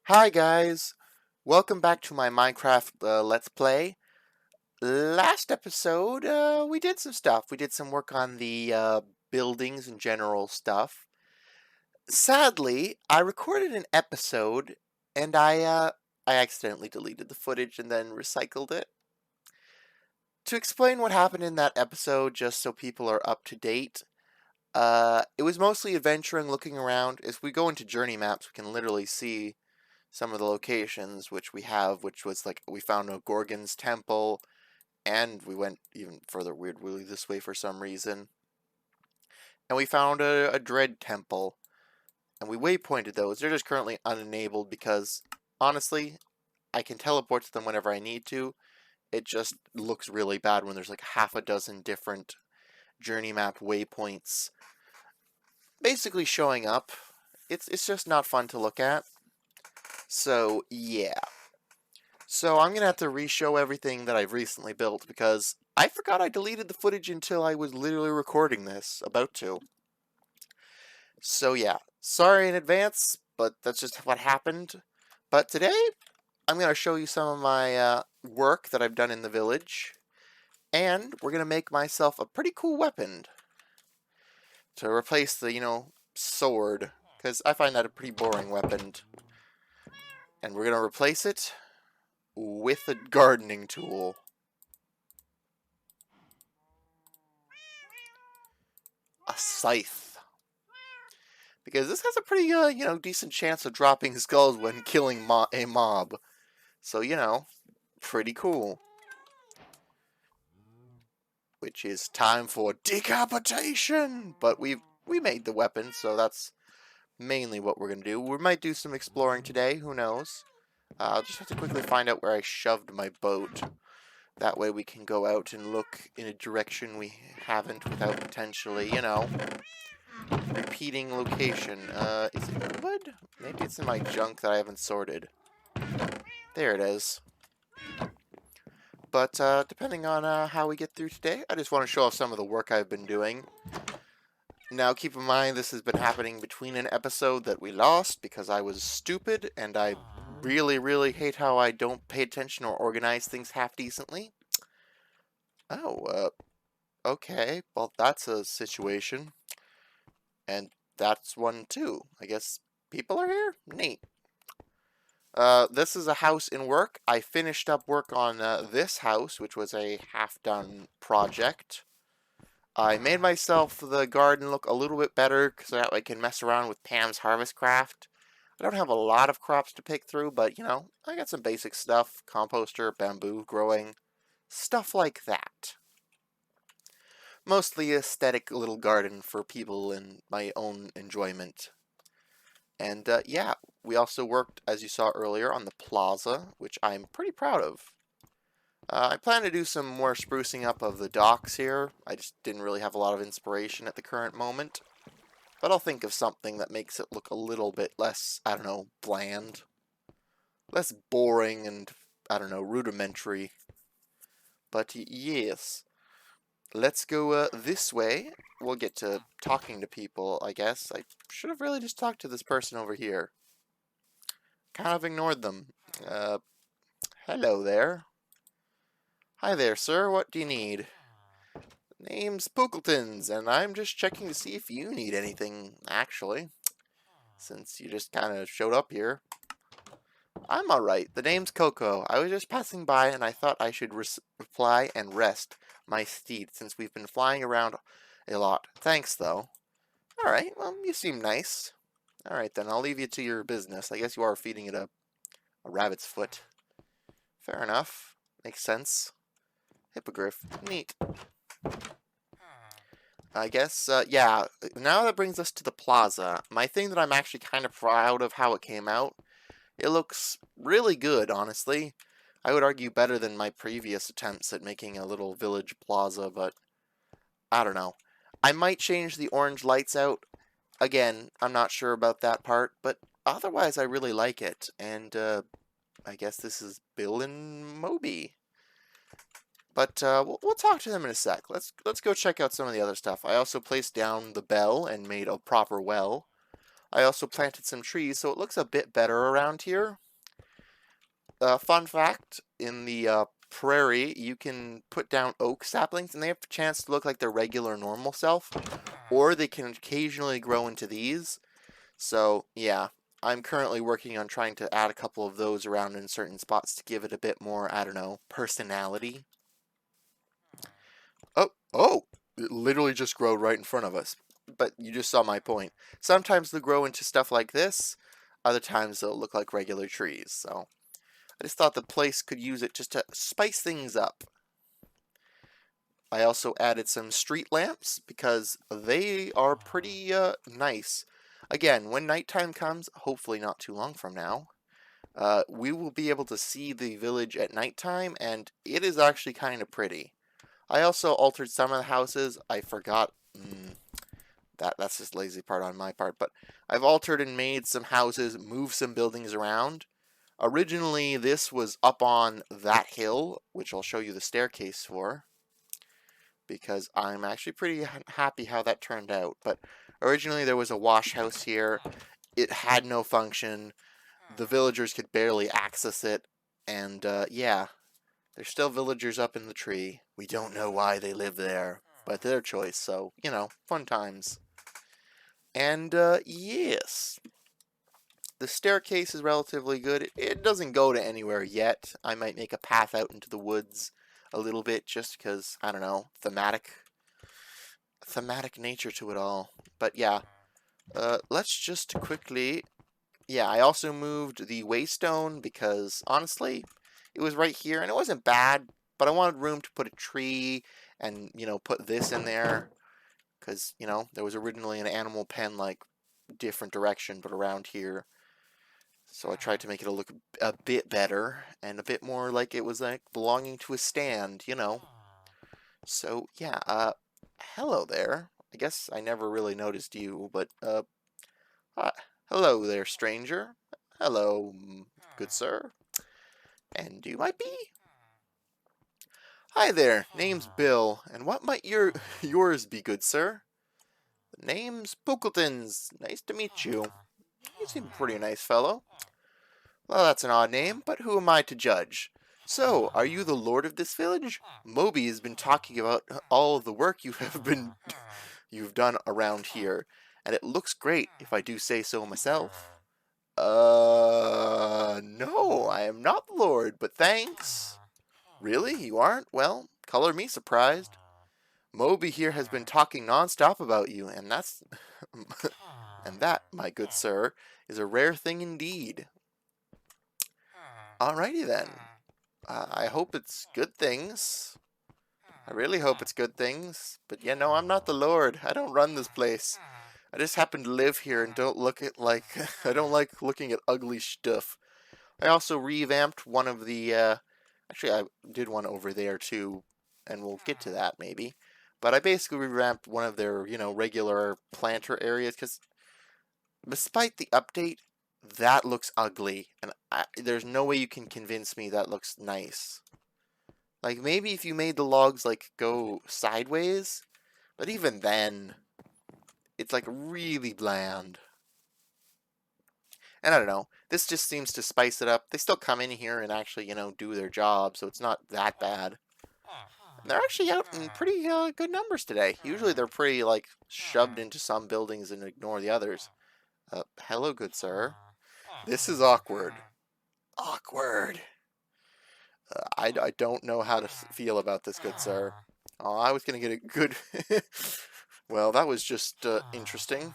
Hi guys, welcome back to my Minecraft Let's Play. Last episode, we did some stuff. We did some work on the buildings and general stuff. Sadly, I recorded an episode and I accidentally deleted the footage and then recycled it. To explain what happened in that episode, just so people are up to date, it was mostly adventuring, looking around. As we go into journey maps, we can literally see some of the locations which we have, which was like we found a Gorgon's temple, and we went even further weirdly this way for some reason, and we found a Dread temple, and we waypointed those. They're just currently unenabled because honestly, I can teleport to them whenever I need to. It just looks really bad when there's like half a dozen different journey map waypoints basically showing up. It's just not fun to look at. So yeah. So I'm going to have to re-show everything that I've recently built because I forgot I deleted the footage until I was literally recording this, about to. So yeah, sorry in advance, but that's just what happened. But today, I'm going to show you some of my work that I've done in the village, and we're going to make myself a pretty cool weapon to replace the, sword, because I find that a pretty boring weapon. And we're going to replace it with a gardening tool. A scythe. Because this has a pretty, decent chance of dropping skulls when killing a mob. So, pretty cool. Which is time for decapitation! But we made the weapon, so that's mainly what we're going to do. We might do some exploring today, who knows. I'll just have to quickly find out where I shoved my boat. That way we can go out and look in a direction we haven't without potentially, repeating location. Is it wood? Maybe it's in my junk that I haven't sorted. There it is. But depending on how we get through today, I just want to show off some of the work I've been doing. Now keep in mind this has been happening between an episode that we lost because I was stupid and I really, really hate how I don't pay attention or organize things half decently. Oh, okay. Well, that's a situation. And that's one too. I guess people are here? Neat. This is a house in work. I finished up work on this house, which was a half-done project. I made myself the garden look a little bit better, so that way I can mess around with Pam's harvestcraft. I don't have a lot of crops to pick through, but, I got some basic stuff. Composter, bamboo growing, stuff like that. Mostly aesthetic little garden for people and my own enjoyment. And yeah, we also worked, as you saw earlier, on the plaza, which I'm pretty proud of. I plan to do some more sprucing up of the docks here. I just didn't really have a lot of inspiration at the current moment. But I'll think of something that makes it look a little bit less, I don't know, bland. Less boring and, I don't know, rudimentary. But yes, let's go this way. We'll get to talking to people, I guess. I should have really just talked to this person over here. Kind of ignored them. Hello there. Hi there, sir. What do you need? Name's Pookaltins, and I'm just checking to see if you need anything, actually. Since you just kind of showed up here. I'm alright. The name's Coco. I was just passing by, and I thought I should reply and rest my steed, since we've been flying around a lot. Thanks, though. Alright, well, you seem nice. Alright, then, I'll leave you to your business. I guess you are feeding it a rabbit's foot. Fair enough. Makes sense. Hippogriff. Neat. I guess, yeah, now that brings us to the plaza. My thing that I'm actually kind of proud of how it came out. It looks really good, honestly. I would argue better than my previous attempts at making a little village plaza, but I don't know. I might change the orange lights out. Again, I'm not sure about that part, but otherwise I really like it. And, I guess this is Bill and Moby. But we'll talk to them in a sec. Let's go check out some of the other stuff. I also placed down the bell and made a proper well. I also planted some trees, so it looks a bit better around here. Fun fact, in the prairie, you can put down oak saplings, and they have a chance to look like their regular normal self, or they can occasionally grow into these. So, yeah, I'm currently working on trying to add a couple of those around in certain spots to give it a bit more, I don't know, personality. Oh, it literally just grew right in front of us. But you just saw my point. Sometimes they'll grow into stuff like this, other times they'll look like regular trees, so I just thought the place could use it just to spice things up. I also added some street lamps because they are pretty nice. Again, when nighttime comes, hopefully not too long from now, we will be able to see the village at nighttime, and it is actually kind of pretty. I also altered some of the houses. I forgot. That's just lazy part on my part, but I've altered and made some houses, moved some buildings around. Originally, this was up on that hill, which I'll show you the staircase for, because I'm actually pretty happy how that turned out. But originally, there was a wash house here. It had no function. The villagers could barely access it. And, yeah, there's still villagers up in the tree. We don't know why they live there, but their choice, so, you know, fun times. And, yes. The staircase is relatively good. It doesn't go to anywhere yet. I might make a path out into the woods a little bit just because, I don't know, thematic nature to it all. But yeah, let's just quickly... Yeah, I also moved the waystone because, honestly, it was right here and it wasn't bad, but I wanted room to put a tree and, you know, put this in there because, you know, there was originally an animal pen, like, different direction, but around here. So I tried to make it look a bit better and a bit more like it was like belonging to a stand, you know. So yeah, hello there. I guess I never really noticed you, but uh, hello there, stranger. Hello, good sir. And you might be? Hi there. Name's Bill, and what might yours be, good sir? The name's Pookaltins. Nice to meet you. You seem a pretty nice fellow. Well, that's an odd name, but who am I to judge? So, are you the lord of this village? Moby has been talking about all of the work you've done around here, and it looks great, if I do say so myself. No, I am not the lord, but thanks. Really? You aren't? Well, color me surprised. Moby here has been talking non-stop about you, and and that, my good sir, is a rare thing indeed. Alrighty then. I hope it's good things. I really hope it's good things. But yeah, no, I'm not the Lord. I don't run this place. I just happen to live here and don't look at like I don't like looking at ugly stuff. I also revamped one of the actually I did one over there too, and we'll get to that maybe. But I basically revamped one of their, you know, regular planter areas because despite the update, that looks ugly, and there's no way you can convince me that looks nice. Like, maybe if you made the logs, like, go sideways, but even then, it's, like, really bland. And I don't know, this just seems to spice it up. They still come in here and actually, you know, do their job, so it's not that bad. And they're actually out in pretty good numbers today. Usually they're pretty, like, shoved into some buildings and ignore the others. Hello, good sir. This is awkward. Awkward. I don't know how to feel about this, good sir. Oh, I was going to get a good... Well, that was just interesting.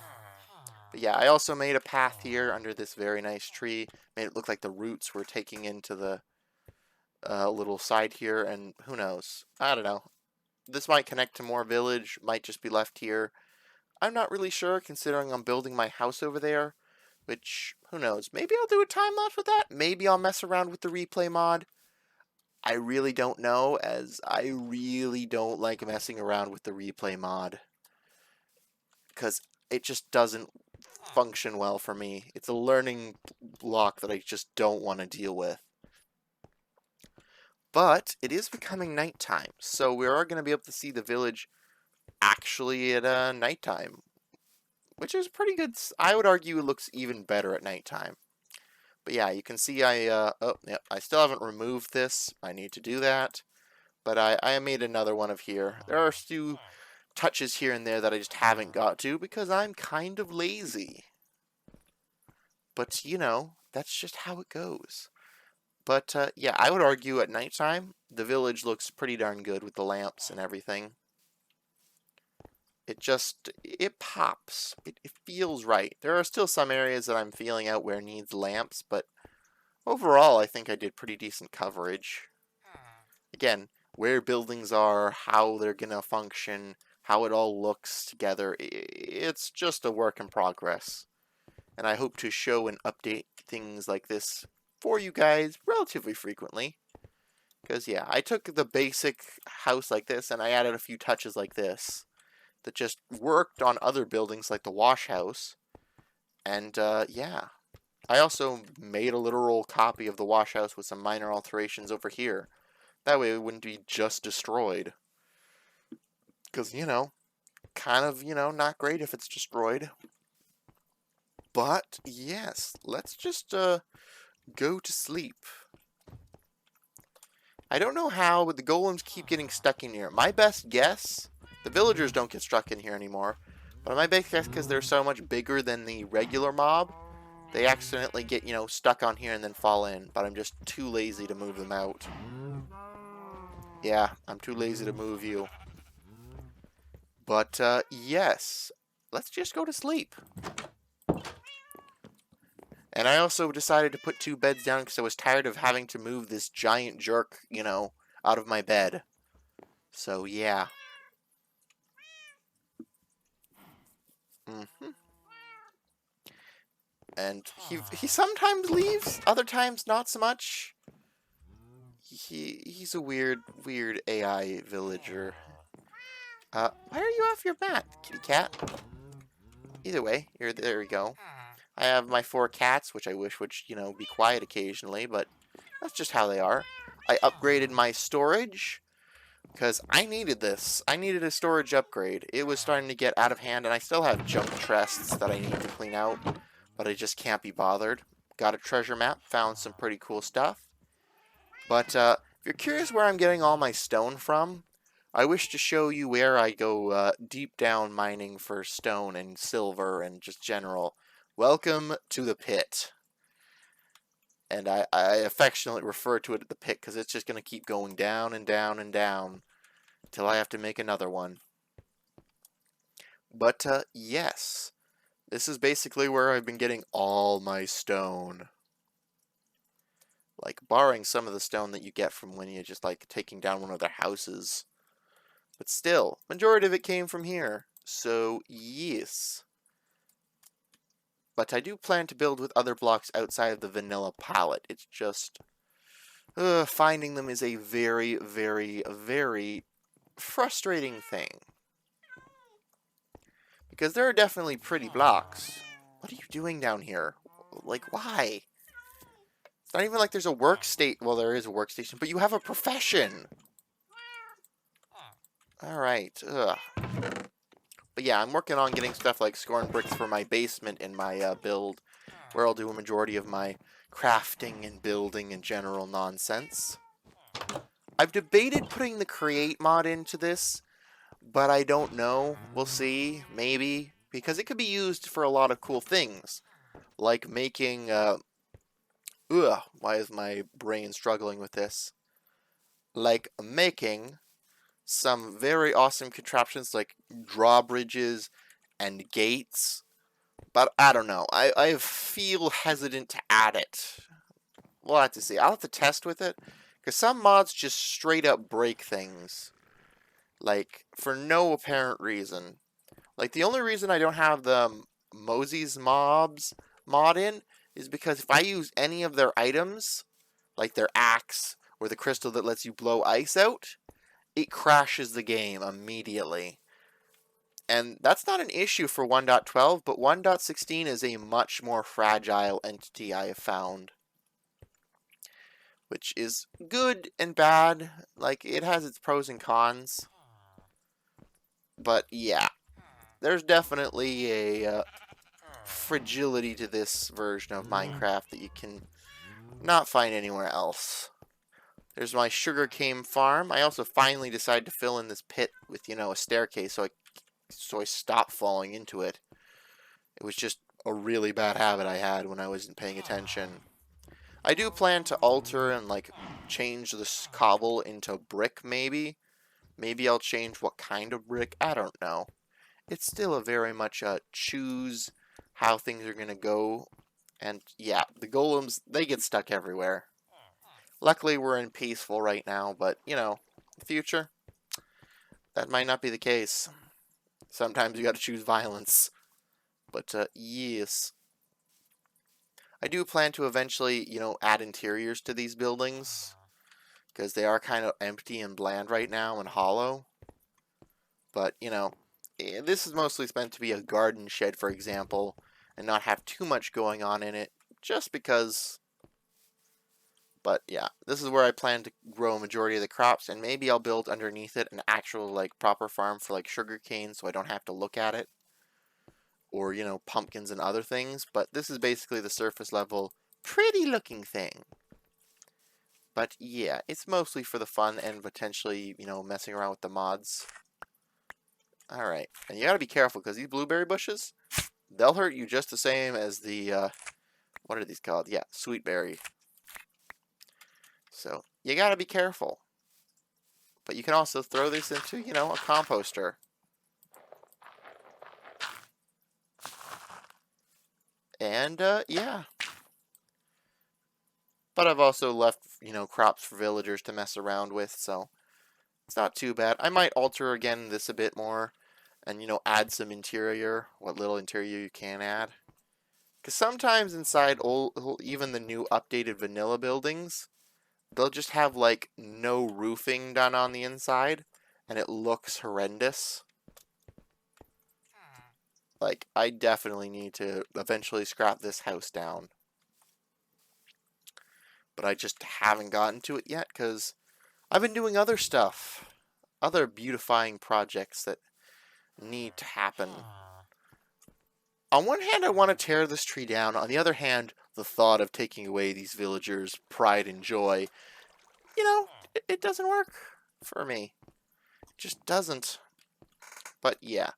But yeah, I also made a path here under this very nice tree. Made it look like the roots were taking into the little side here, and who knows? I don't know. This might connect to more village, might just be left here. I'm not really sure, considering I'm building my house over there. Which, who knows? Maybe I'll do a time lapse with that. Maybe I'll mess around with the replay mod. I really don't know, as I really don't like messing around with the replay mod. Because it just doesn't function well for me. It's a learning block that I just don't want to deal with. But it is becoming nighttime, so we are going to be able to see the village actually at nighttime. which is pretty good. I would argue it looks even better at nighttime. But yeah, you can see oh, yeah, I still haven't removed this. I need to do that. But I made another one of here. There are still touches here and there that I just haven't got to because I'm kind of lazy. But, you know, that's just how it goes. But, yeah, I would argue at nighttime, the village looks pretty darn good with the lamps and everything. It pops. It feels right. There are still some areas that I'm feeling out where it needs lamps, but overall, I think I did pretty decent coverage. Again, where buildings are, how they're gonna function, how it all looks together, it's just a work in progress. And I hope to show and update things like this for you guys relatively frequently. Because, yeah, I took the basic house like this and I added a few touches like this that just worked on other buildings like the wash house. And, yeah. I also made a literal copy of the wash house with some minor alterations over here. That way it wouldn't be just destroyed. Because, you know, kind of, you know, not great if it's destroyed. But, yes, let's just, go to sleep. I don't know how, but the golems keep getting stuck in here. My best guess, the villagers don't get stuck in here anymore. But my best guess, because they're so much bigger than the regular mob, they accidentally get, you know, stuck on here and then fall in. But I'm just too lazy to move them out. Yeah, I'm too lazy to move you. But, yes, let's just go to sleep. And I also decided to put 2 beds down because I was tired of having to move this giant jerk, you know, out of my bed. So, yeah. And he sometimes leaves, other times not so much. He's a weird AI villager. Why are you off your mat, kitty cat? Either way, there we go. I have my 4 cats, which I wish would, you know, be quiet occasionally, but that's just how they are. I upgraded my storage, because I needed this. I needed a storage upgrade. It was starting to get out of hand, and I still have junk chests that I need to clean out, but I just can't be bothered. Got a treasure map, found some pretty cool stuff. But if you're curious where I'm getting all my stone from, I wish to show you where I go deep down mining for stone and silver and just general. Welcome to the pit. And I affectionately refer to it as the pit because it's just going to keep going down and down and down until I have to make another one. But, yes. This is basically where I've been getting all my stone. Like, borrowing some of the stone that you get from when you're just, like, taking down one of their houses. But still, majority of it came from here. So, yes. But I do plan to build with other blocks outside of the vanilla palette. It's just... finding them is a very, very, very frustrating thing. Because there are definitely pretty blocks. What are you doing down here? Like, why? It's not even like there's a workstation. Well, there is a workstation, but you have a profession. Alright, ugh. But yeah, I'm working on getting stuff like scorn bricks for my basement in my build, where I'll do a majority of my crafting and building and general nonsense. I've debated putting the create mod into this, but I don't know. We'll see. Maybe. Because it could be used for a lot of cool things. Like making, why is my brain struggling with this? Like making some very awesome contraptions like drawbridges and gates. But I don't know. I feel hesitant to add it. We'll have to see. I'll have to test with it. Because some mods just straight up break things. Like, for no apparent reason. Like, the only reason I don't have the Mosey's mobs mod in is because if I use any of their items, like their axe or the crystal that lets you blow ice out, it crashes the game immediately. And that's not an issue for 1.12, but 1.16 is a much more fragile entity I have found. Which is good and bad. Like, it has its pros and cons. But, yeah. there's definitely a fragility to this version of Minecraft that you can not find anywhere else. There's my sugarcane farm. I also finally decided to fill in this pit with, you know, a staircase so I stop falling into it. It was just a really bad habit I had when I wasn't paying attention. I do plan to alter and, like, change this cobble into brick, maybe. Maybe I'll change what kind of brick. I don't know. It's still a very much choose how things are going to go. And, yeah, the golems, they get stuck everywhere. Luckily, we're in peaceful right now, but, you know, the future, that might not be the case. Sometimes you gotta choose violence. But, yes. I do plan to eventually, you know, add interiors to these buildings, because they are kind of empty and bland right now and hollow. But, you know, this is mostly meant to be a garden shed, for example, and not have too much going on in it, just because. But yeah, this is where I plan to grow a majority of the crops, and maybe I'll build underneath it an actual, like, proper farm for, like, sugarcane, so I don't have to look at it. Or, you know, pumpkins and other things. But this is basically the surface level, pretty looking thing. But yeah, it's mostly for the fun and potentially, you know, messing around with the mods. Alright, and you gotta be careful, because these blueberry bushes, they'll hurt you just the same as the, what are these called? Yeah, sweetberry. So, you gotta be careful. But you can also throw this into, you know, a composter. And, yeah. But I've also left, you know, crops for villagers to mess around with, so it's not too bad. I might alter again this a bit more and, you know, add some interior, what little interior you can add. Because sometimes inside even the new updated vanilla buildings, they'll just have, like, no roofing done on the inside, and it looks horrendous. Like, I definitely need to eventually scrap this house down. But I just haven't gotten to it yet, because I've been doing other stuff. Other beautifying projects that need to happen. On one hand, I want to tear this tree down. On the other hand, the thought of taking away these villagers' pride and joy, you know, it doesn't work for me. It just doesn't. But yeah.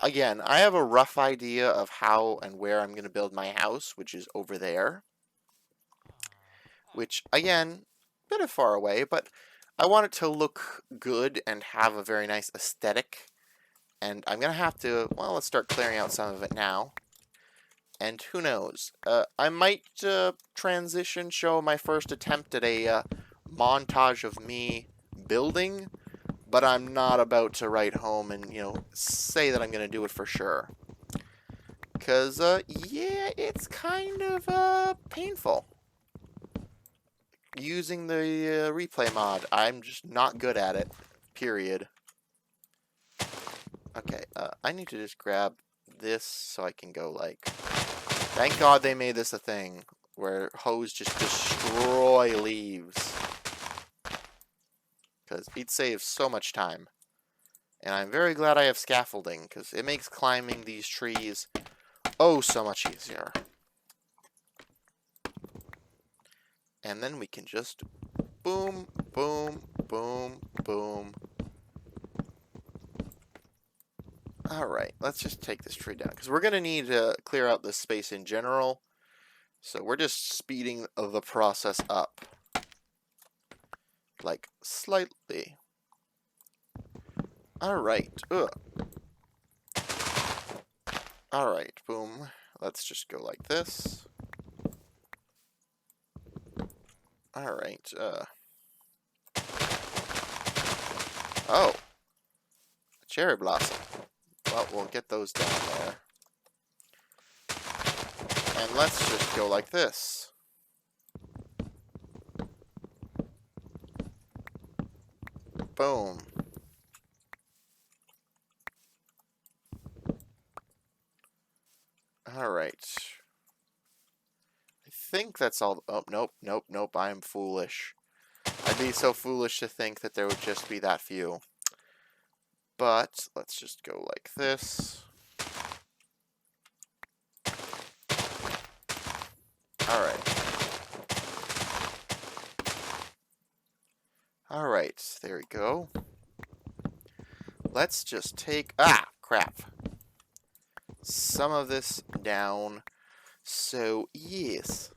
Again, I have a rough idea of how and where I'm going to build my house, which is over there. Which, again, a bit of far away, but I want it to look good and have a very nice aesthetic. And I'm going to have to, well, let's start clearing out some of it now. And who knows, I might show my first attempt at a montage of me building, but I'm not about to write home and, you know, say that I'm going to do it for sure. Because, yeah, it's kind of painful. Using the replay mod, I'm just not good at it, period. Okay, I need to just grab this so I can go, like... Thank God they made this a thing, where hoes just destroy leaves. Because it saves so much time. And I'm very glad I have scaffolding, because it makes climbing these trees oh so much easier. And then we can just boom, boom, boom, boom. Alright, let's just take this tree down, because we're going to need to clear out this space in general. So we're just speeding the process up. Like, slightly. Alright, Alright, boom. Let's just go like this. Alright, Oh. A cherry blossom. Well, we'll get those down there. And let's just go like this. Boom. Alright. I think that's all. Oh, nope, nope, nope. I am foolish. I'd be so foolish to think that there would just be that few. But let's just go like this. Alright, there we go. Let's just take, crap, some of this down. So, yes,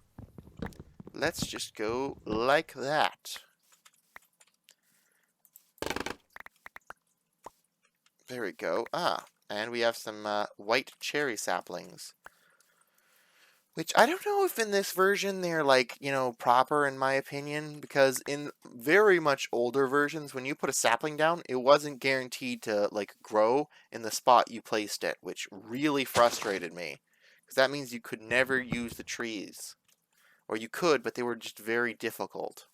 let's just go like that. There we go. And we have some white cherry saplings. Which I don't know if in this version they're like, proper in my opinion, because in very much older versions, when you put a sapling down, it wasn't guaranteed to like grow in the spot you placed it, which really frustrated me. Because that means you could never use the trees. Or you could, but they were just very difficult.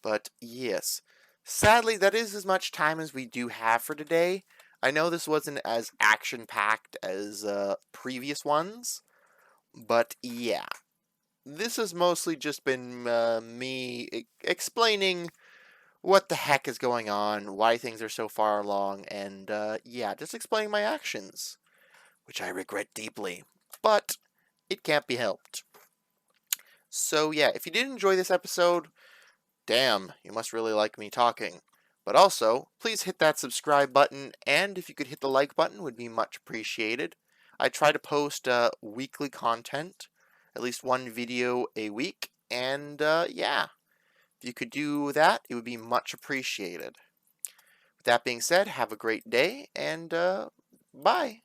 But yes, sadly that is as much time as we do have for today. I know this wasn't as action-packed as previous ones, but yeah. This has mostly just been me explaining what the heck is going on, why things are so far along, and yeah, just explaining my actions, which I regret deeply, but it can't be helped. So yeah, if you did enjoy this episode, damn, you must really like me talking. But also, please hit that subscribe button, and if you could hit the like button, would be much appreciated. I try to post weekly content, at least one video a week, and yeah, if you could do that, it would be much appreciated. With that being said, have a great day, and bye.